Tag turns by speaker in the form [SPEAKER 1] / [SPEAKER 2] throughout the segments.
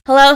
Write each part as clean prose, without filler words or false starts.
[SPEAKER 1] Hello,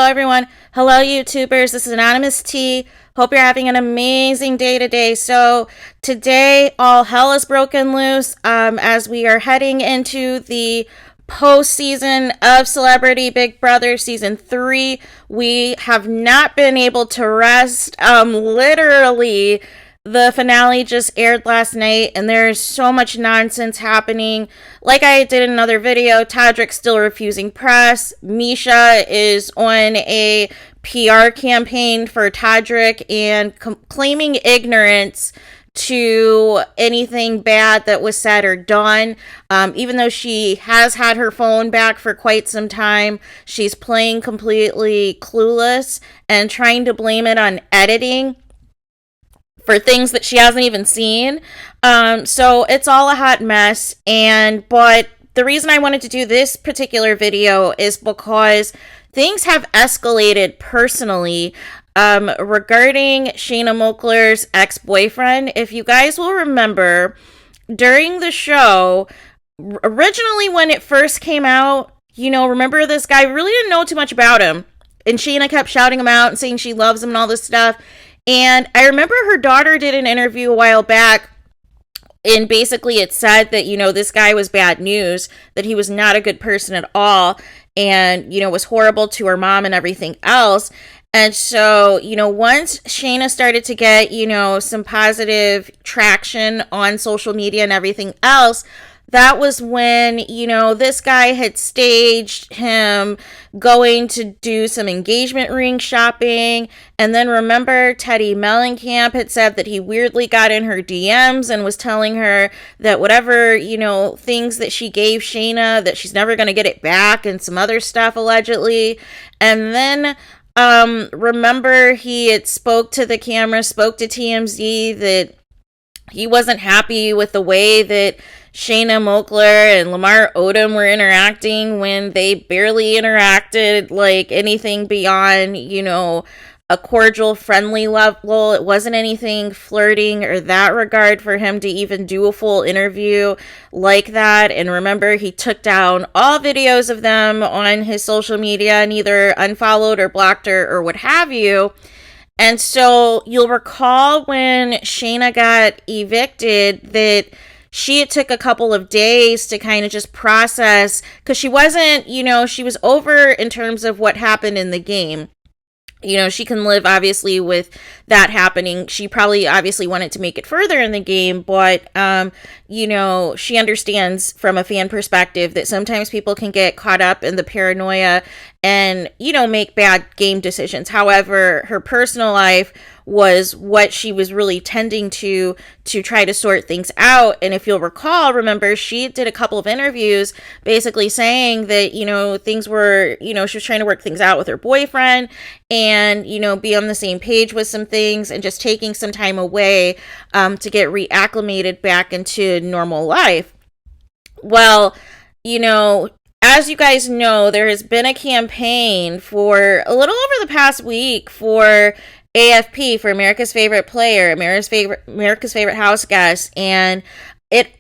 [SPEAKER 1] everyone. Hello, YouTubers. This is Anonymous T. Hope you're having an amazing day today. So, today, all hell is broken loose as we are heading into the postseason of Celebrity Big Brother Season 3. We have not been able to rest. Literally, the finale just aired last night, and there's so much nonsense happening. Like I did in another video, Todrick's still refusing press. Misha is on a PR campaign for Todrick and claiming ignorance to anything bad that was said or done. Even though she has had her phone back for quite some time, she's playing completely clueless and trying to blame it on editing for things that she hasn't even seen. So it's all a hot mess. But the reason I wanted to do this particular video is because things have escalated personally regarding SHANNA MOAKLER'S ex-boyfriend. If you guys will remember, during the show, originally when it first came out, remember this guy? Really didn't know too much about him. And SHANNA kept shouting him out and saying she loves him and all this stuff. And I remember her daughter did an interview a while back, and basically it said that, this guy was bad news, that he was not a good person at all, and, was horrible to her mom and everything else. And so, once SHANNA started to get, some positive traction on social media and everything else, that was when, this guy had staged him going to do some engagement ring shopping. And then remember, Teddy Mellencamp had said that he weirdly got in her DMs and was telling her that whatever, things that she gave SHANNA, that she's never going to get it back, and some other stuff allegedly. And then remember, he had spoke to the camera, spoke to TMZ, that he wasn't happy with the way that SHANNA MOAKLER and Lamar Odom were interacting, when they barely interacted like anything beyond, a cordial, friendly level. It wasn't anything flirting or that regard for him to even do a full interview like that. And remember, he took down all videos of them on his social media and either unfollowed or blocked her or what have you. And so you'll recall when SHANNA got evicted that she took a couple of days to kind of just process, because she wasn't, she was over in terms of what happened in the game. She can live obviously with that happening. She probably obviously wanted to make it further in the game, but, she understands from a fan perspective that sometimes people can get caught up in the paranoia and, make bad game decisions. However, her personal life was what she was really tending to try to sort things out. And if you'll recall, remember, she did a couple of interviews basically saying that, things were, she was trying to work things out with her boyfriend and, be on the same page with some things, and just taking some time away to get reacclimated back into normal life. Well, as you guys know, there has been a campaign for a little over the past week for AFP, for America's Favorite Player, America's favorite house guest, and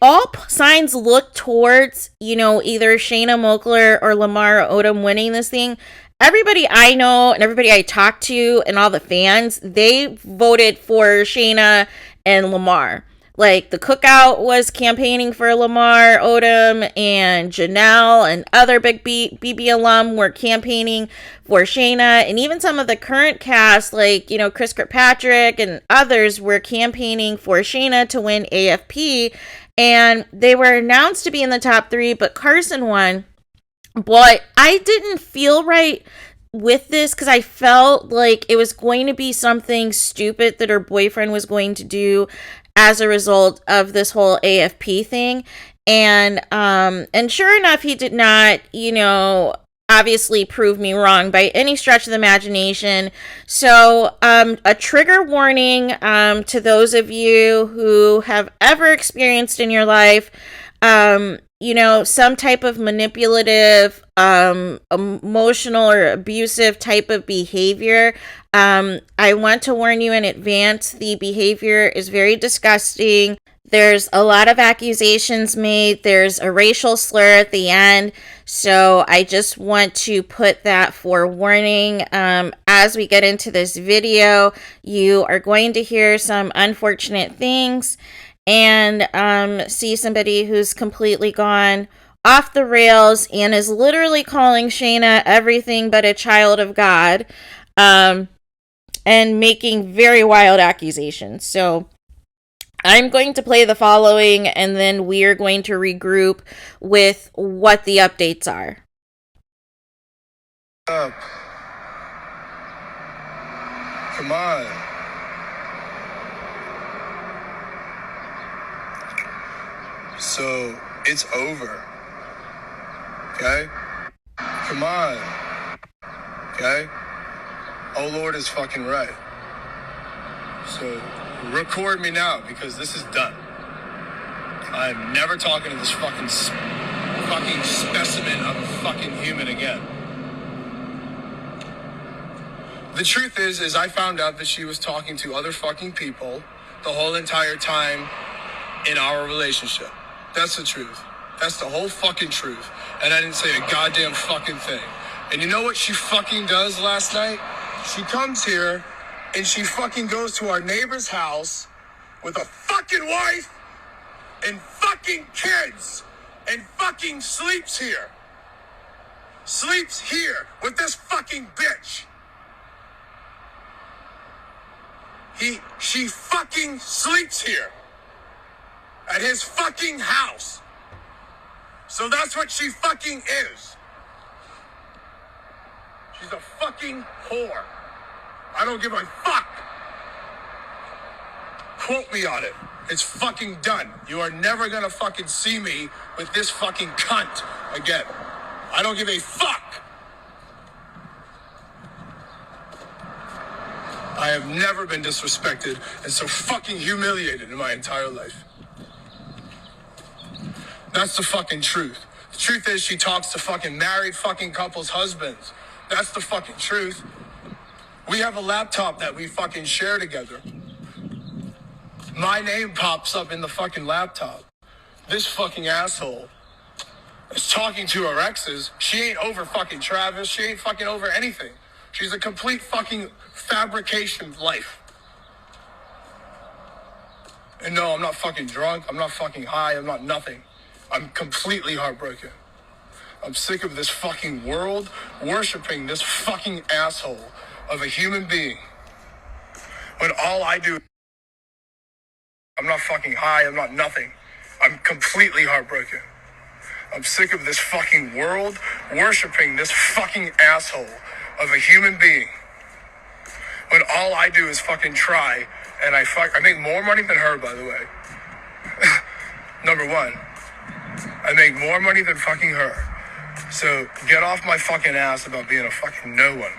[SPEAKER 1] all signs look towards, either SHANNA MOAKLER or Lamar Odom winning this thing. Everybody I know and everybody I talk to and all the fans, they voted for SHANNA and Lamar. Like, the Cookout was campaigning for Lamar Odom, and Janelle and other big BB alum were campaigning for SHANNA, and even some of the current cast, like, Chris Kirkpatrick and others, were campaigning for SHANNA to win AFP, and they were announced to be in the top 3, but Carson won. But I didn't feel right with this, because I felt like it was going to be something stupid that her boyfriend was going to do as a result of this whole AFP thing. And sure enough, he did not, obviously prove me wrong by any stretch of the imagination. So, a trigger warning to those of you who have ever experienced in your life, some type of manipulative, emotional or abusive type of behavior. I want to warn you in advance, the behavior is very disgusting. There's a lot of accusations made. There's a racial slur at the end. So I just want to put that for warning. As we get into this video, you are going to hear some unfortunate things and see somebody who's completely gone off the rails and is literally calling Shanna everything but a child of God, and making very wild accusations. So I'm going to play the following, and then we are going to regroup with what the updates are.
[SPEAKER 2] Up. Come on. So, it's over. Okay? Come on. Okay? Oh, Lord is fucking right. So, record me now, because this is done. I'm never talking to this fucking specimen of a fucking human again. The truth is I found out that she was talking to other fucking people the whole entire time in our relationship. That's the truth. That's the whole fucking truth. And I didn't say a goddamn fucking thing. And you know what she fucking does last night? She comes here and she fucking goes to our neighbor's house with a fucking wife and fucking kids and fucking sleeps here. Sleeps here with this fucking bitch. She fucking sleeps here at his fucking house. So that's what she fucking is. She's a fucking whore. I don't give a fuck. Quote me on it. It's fucking done. You are never gonna fucking see me with this fucking cunt again. I don't give a fuck. I have never been disrespected and so fucking humiliated in my entire life. That's the fucking truth. The truth is she talks to fucking married fucking couples' husbands. That's the fucking truth. We have a laptop that we fucking share together. My name pops up in the fucking laptop. This fucking asshole is talking to her exes. She ain't over fucking Travis. She ain't fucking over anything. She's a complete fucking fabrication of life. And no, I'm not fucking drunk. I'm not fucking high. I'm not nothing. I'm completely heartbroken. I'm sick of this fucking world worshiping this fucking asshole of a human being. When all I do, I'm not fucking high. I'm not nothing. I'm completely heartbroken. I'm sick of this fucking world worshiping this fucking asshole of a human being. When all I do is fucking try, and I make more money than her, by the way. Number one, I make more money than fucking her. So get off my fucking ass about being a fucking no one.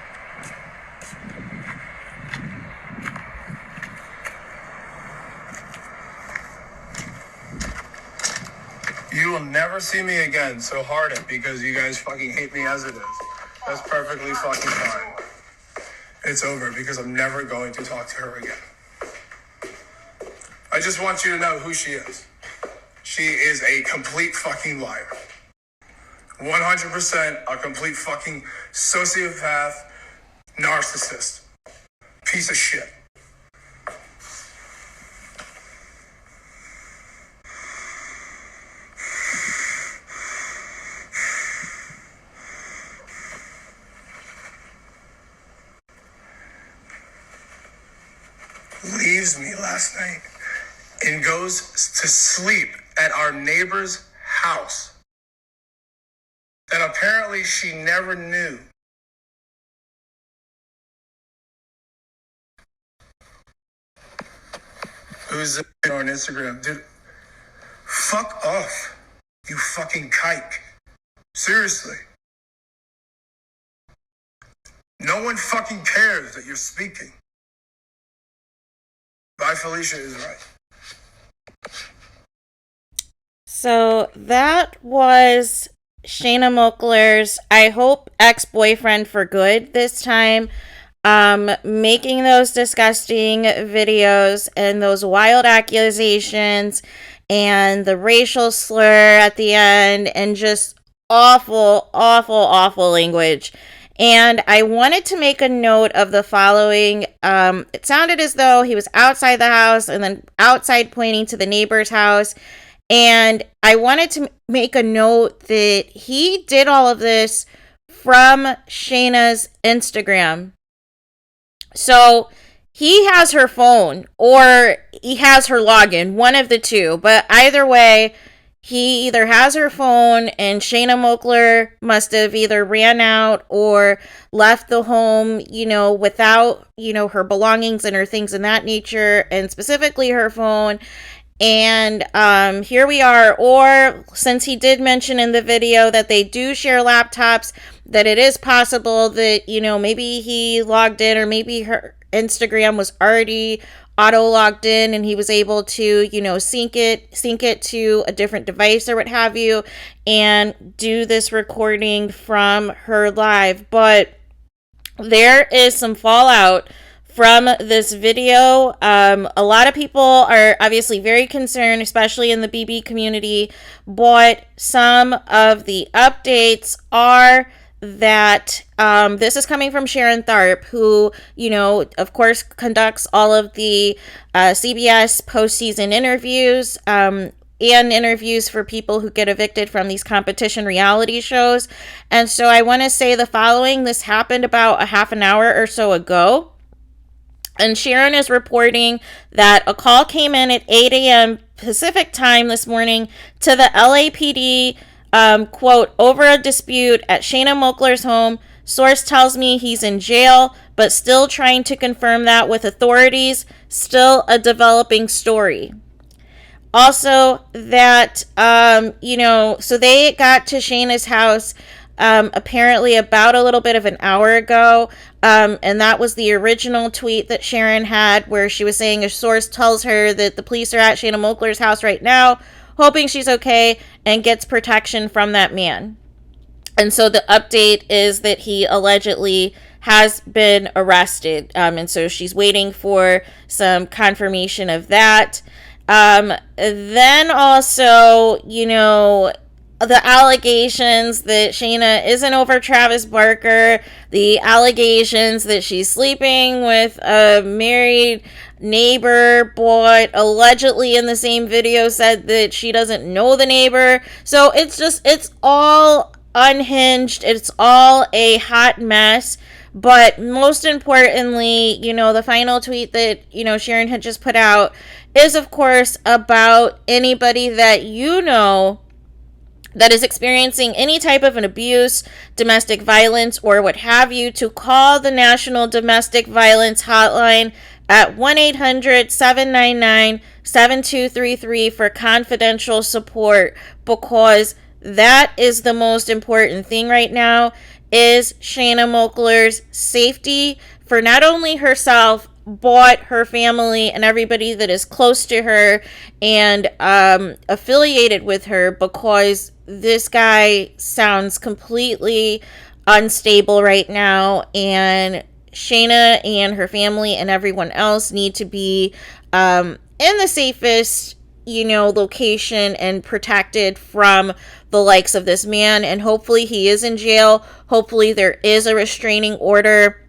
[SPEAKER 2] You will never see me again, so hard it, because you guys fucking hate me as it is. That's perfectly fucking fine. It's over, because I'm never going to talk to her again. I just want you to know who she is. She is a complete fucking liar. 100% a complete fucking sociopath, narcissist. Piece of shit. Leaves me last night and goes to sleep at our neighbor's house that apparently she never knew. Who's on Instagram? Dude, fuck off, you fucking kike. Seriously. No one fucking cares that you're speaking. Bye, Felicia is right.
[SPEAKER 1] So that was SHANNA MOAKLER'S, I hope, ex-boyfriend for good this time. making those disgusting videos and those wild accusations and the racial slur at the end and just awful, awful, awful language. And I wanted to make a note of the following. It sounded as though he was outside the house and then outside pointing to the neighbor's house. And I wanted to make a note that he did all of this from Shanna's Instagram. So he has her phone or he has her login, one of the two. But either way, he either has her phone and SHANNA Moakler must have either ran out or left the home, without, her belongings and her things in that nature, and specifically her phone. And here we are. Or since he did mention in the video that they do share laptops, that it is possible that, maybe he logged in or maybe her Instagram was already auto logged in and he was able to, sync it to a different device or what have you and do this recording from her live. But there is some fallout from this video. A lot of people are obviously very concerned, especially in the BB community, but some of the updates are that this is coming from Sharon Tharp, who, of course, conducts all of the CBS postseason interviews and interviews for people who get evicted from these competition reality shows. And so I want to say the following. This happened about a half an hour or so ago. And Sharon is reporting that a call came in at 8 a.m. Pacific time this morning to the LAPD, quote, over a dispute at SHANNA Moakler's home. Source tells me he's in jail, but still trying to confirm that with authorities. Still a developing story. Also, that, so they got to Shanna's house apparently about a little bit of an hour ago. And that was the original tweet that Sharon had where she was saying a source tells her that the police are at SHANNA Moakler's house right now, hoping she's okay, and gets protection from that man. And so the update is that he allegedly has been arrested. And so she's waiting for some confirmation of that. Then also, the allegations that Shanna isn't over Travis Barker, the allegations that she's sleeping with a married neighbor, but allegedly in the same video said that she doesn't know the neighbor. So it's all unhinged. It's all a hot mess. But most importantly, the final tweet that, Sharon had just put out is, of course, about anybody that that is experiencing any type of an abuse, domestic violence, or what have you, to call the National Domestic Violence Hotline at 1-800-799-7233 for confidential support, because that is the most important thing right now, is SHANNA Moakler's safety for not only herself, but her family and everybody that is close to her and affiliated with her, because this guy sounds completely unstable right now, and Shanna and her family and everyone else need to be in the safest, location and protected from the likes of this man. And hopefully he is in jail. Hopefully there is a restraining order.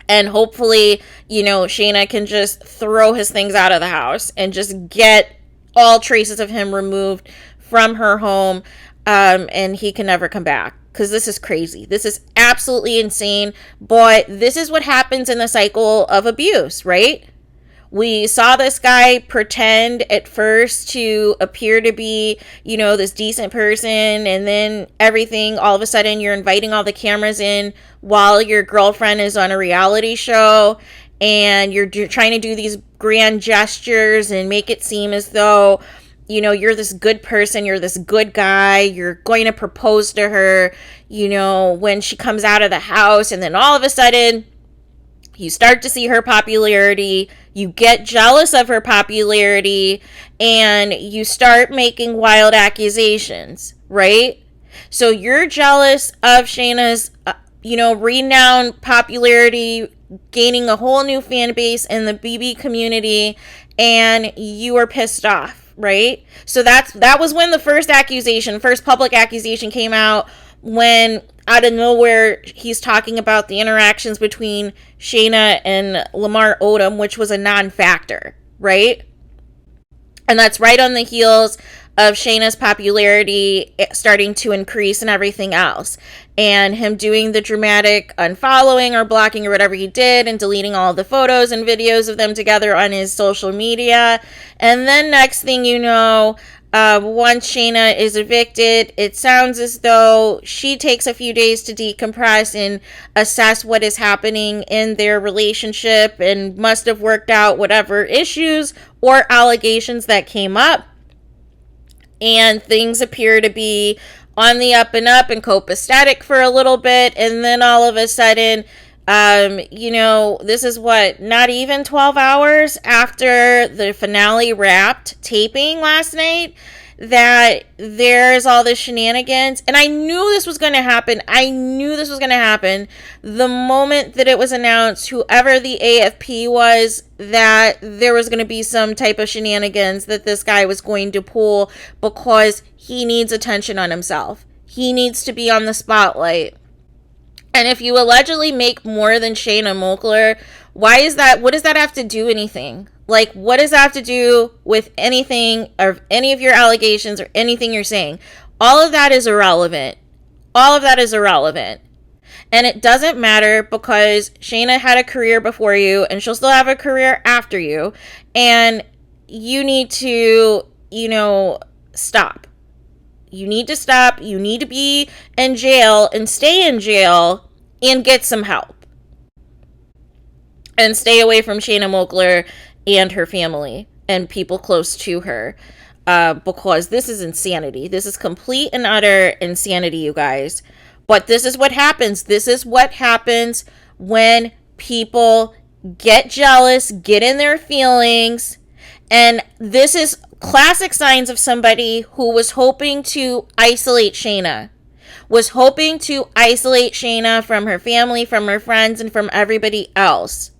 [SPEAKER 1] And hopefully, Shanna can just throw his things out of the house and just get all traces of him removed from her home. And he can never come back, because this is crazy. This is absolutely insane. But this is what happens in the cycle of abuse, right? We saw this guy pretend at first to appear to be, this decent person, and then everything, all of a sudden you're inviting all the cameras in while your girlfriend is on a reality show, and you're trying to do these grand gestures and make it seem as though, you're this good person, you're this good guy, you're going to propose to her, when she comes out of the house, and then all of a sudden you start to see her popularity, you get jealous of her popularity, and you start making wild accusations, right? So you're jealous of Shanna's, renowned popularity gaining a whole new fan base in the BB community, and you were pissed off, right? So that was when the first public accusation came out, when out of nowhere he's talking about the interactions between Shayna and Lamar Odom, which was a non-factor, right? And that's right on the heels of Shayna's popularity starting to increase and everything else. And him doing the dramatic unfollowing or blocking or whatever he did, and deleting all the photos and videos of them together on his social media. And then next thing you know, once Shayna is evicted, it sounds as though she takes a few days to decompress and assess what is happening in their relationship, and must have worked out whatever issues or allegations that came up. And things appear to be on the up and up and copacetic for a little bit. And then all of a sudden, this is not even 12 hours after the finale wrapped taping last night, that there's all this shenanigans. And I knew this was going to happen. The moment that it was announced, whoever the AFP was, that there was going to be some type of shenanigans that this guy was going to pull, because he needs attention on himself. He needs to be on the spotlight. And if you allegedly make more than Shanna Moakler, why is that? What does that have to do anything? Like, what does that have to do with anything, or any of your allegations, or anything you're saying? All of that is irrelevant. And it doesn't matter, because Shayna had a career before you, and she'll still have a career after you. And you need to, stop. You need to stop. You need to be in jail and stay in jail and get some help. And stay away from Shanna Moakler and her family and people close to her, because this is insanity. This is complete and utter insanity, you guys. But this is what happens. This is what happens when people get jealous, get in their feelings. And this is classic signs of somebody who was hoping to isolate Shayna. From her family, from her friends, and from everybody else.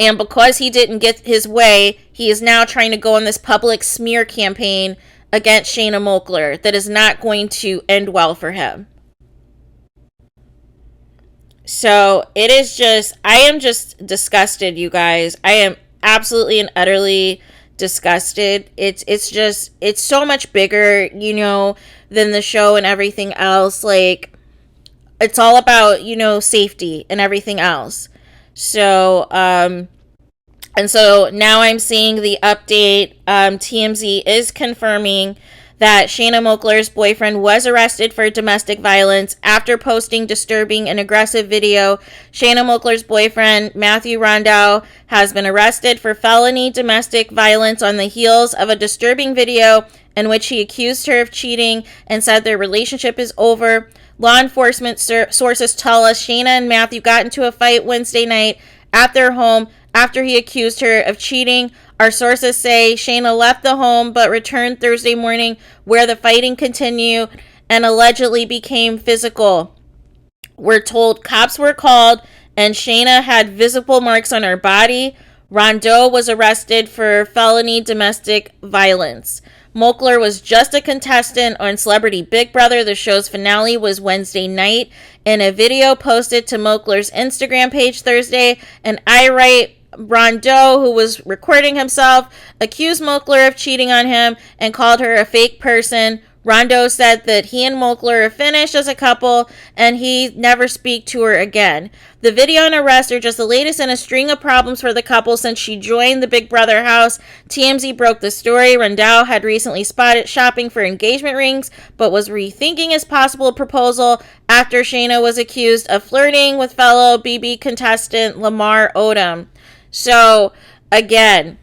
[SPEAKER 1] And because he didn't get his way, he is now trying to go on this public smear campaign against Shanna Moakler that is not going to end well for him. So it is just, I am just disgusted, you guys. I am absolutely and utterly disgusted. It's so much bigger, than the show and everything else. Like, it's all about, safety and everything else. So, and so now I'm seeing the update. TMZ is confirming that Shanna Moakler's boyfriend was arrested for domestic violence after posting disturbing and aggressive video. Shanna Moakler's boyfriend, Matthew Rondow, has been arrested for felony domestic violence on the heels of a disturbing video in which he accused her of cheating and said their relationship is over. Law enforcement sources tell us Shanna and Matthew got into a fight Wednesday night at their home after he accused her of cheating. Our sources say Shanna left the home but returned Thursday morning, where the fighting continued and allegedly became physical. We're told cops were called and Shanna had visible marks on her body. Rondeau was arrested for felony domestic violence. Moakler was just a contestant on Celebrity Big Brother. The show's finale was Wednesday night. In a video posted to Moakler's Instagram page Thursday, an irate Rondeau, who was recording himself, accused Moakler of cheating on him and called her a fake person. Rondeau said that he and Moakler are finished as a couple and he never speak to her again. The video and arrest are just the latest in a string of problems for the couple since she joined the Big Brother house. TMZ broke the story. Rondeau had recently spotted shopping for engagement rings, but was rethinking his possible proposal after Shanna was accused of flirting with fellow BB contestant Lamar Odom. So, again,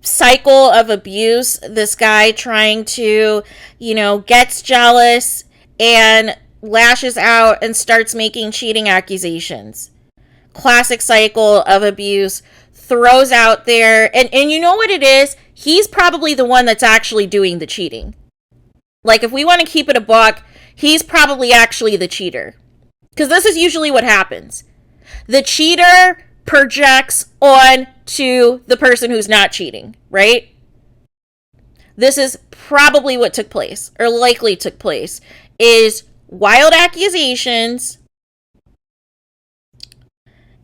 [SPEAKER 1] cycle of abuse. This guy trying to, gets jealous and lashes out and starts making cheating accusations. Classic cycle of abuse. Throws out there. And you know what it is? He's probably the one that's actually doing the cheating. Like, if we want to keep it a buck, he's probably actually the cheater. Because this is usually what happens. The cheater projects on to the person who's not cheating, right? This is probably what took place, or likely took place, is wild accusations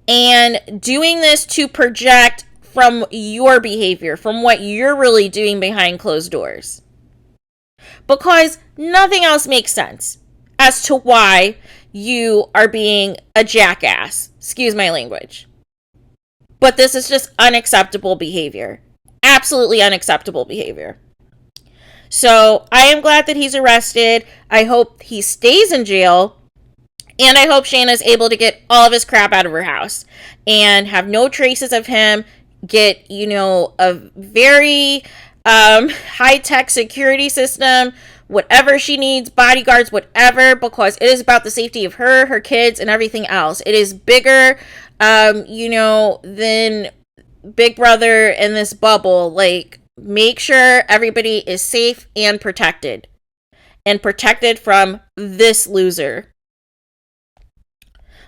[SPEAKER 1] and doing this to project from your behavior, from what you're really doing behind closed doors. Because nothing else makes sense as to why you are being a jackass. Excuse my language. But this is just unacceptable behavior. Absolutely unacceptable behavior. So I am glad that he's arrested. I hope he stays in jail. And I hope Shanna's able to get all of his crap out of her house and have no traces of him. Get, a very high-tech security system, whatever she needs, bodyguards, whatever, because it is about the safety of her, her kids, and everything else. It is bigger, than Big Brother in this bubble. Like, make sure everybody is safe and protected from this loser.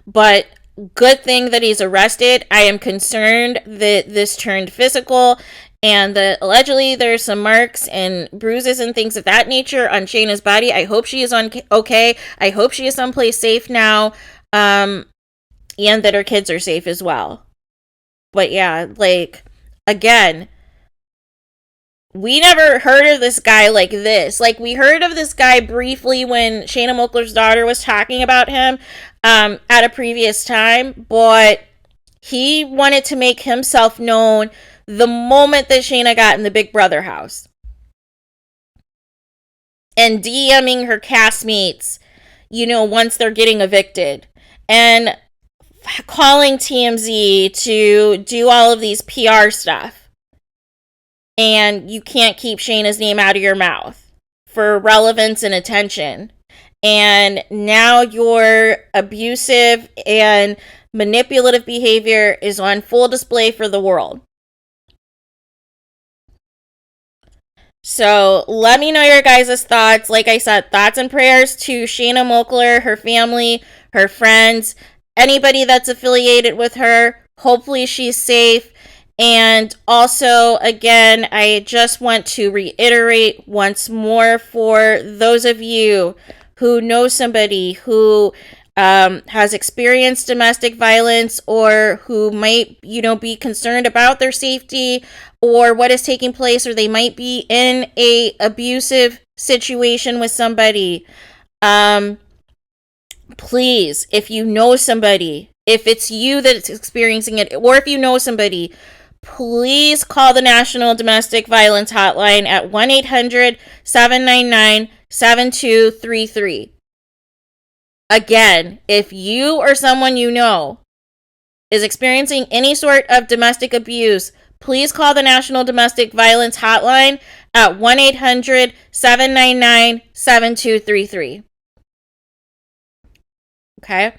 [SPEAKER 1] But good thing that he's arrested. I am concerned that this turned physical and that allegedly there's some marks and bruises and things of that nature on Shayna's body. I hope she is okay. I hope she is someplace safe now, and that her kids are safe as well. But yeah, like, again, we never heard of this guy like this. Like, we heard of this guy briefly when Shanna Moakler's daughter was talking about him at a previous time, but he wanted to make himself known the moment that Shanna got in the Big Brother house. And DMing her castmates, once they're getting evicted. And calling TMZ to do all of these PR stuff. And you can't keep Shayna's name out of your mouth for relevance and attention. And now your abusive and manipulative behavior is on full display for the world. So let me know your guys' thoughts. Like I said, thoughts and prayers to Shanna Moakler, her family, her friends, anybody that's affiliated with her. Hopefully she's safe. And also, again, I just want to reiterate once more for those of you who know somebody who has experienced domestic violence or who might, be concerned about their safety or what is taking place, or they might be in a abusive situation with somebody. Please, if you know somebody, if it's you that's experiencing it, or if you know somebody, please call the National Domestic Violence Hotline at 1-800-799-7233. Again, if you or someone you know is experiencing any sort of domestic abuse, please call the National Domestic Violence Hotline at 1-800-799-7233. Okay?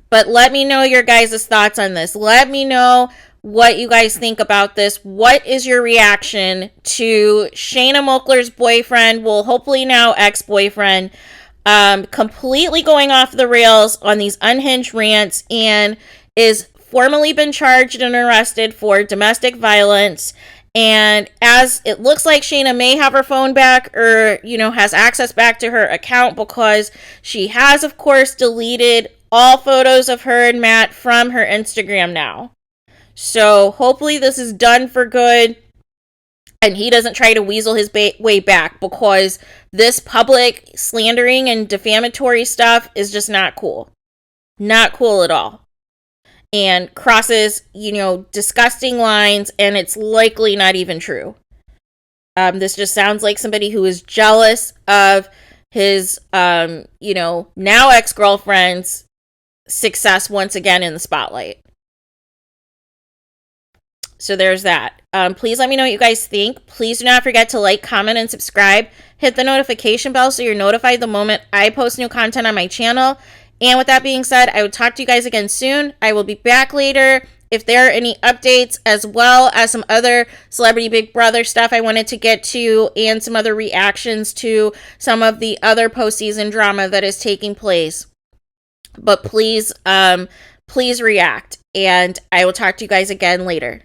[SPEAKER 1] But let me know your guys' thoughts on this. Let me know what you guys think about this. What is your reaction to Shanna Moakler's boyfriend, well, hopefully now ex-boyfriend, completely going off the rails on these unhinged rants and is formally been charged and arrested for domestic violence? And as it looks like Shanna may have her phone back or, has access back to her account, because she has, of course, deleted all photos of her and Matt from her Instagram now. So hopefully this is done for good and he doesn't try to weasel his way back, because this public slandering and defamatory stuff is just not cool. Not cool at all. And crosses, disgusting lines, and it's likely not even true. This just sounds like somebody who is jealous of his, now ex-girlfriend's success once again in the spotlight. So there's that. Please let me know what you guys think. Please do not forget to like, comment, and subscribe. Hit the notification bell so you're notified the moment I post new content on my channel. And with that being said, I will talk to you guys again soon. I will be back later if there are any updates, as well as some other Celebrity Big Brother stuff I wanted to get to, and some other reactions to some of the other postseason drama that is taking place. But please, please react. And I will talk to you guys again later.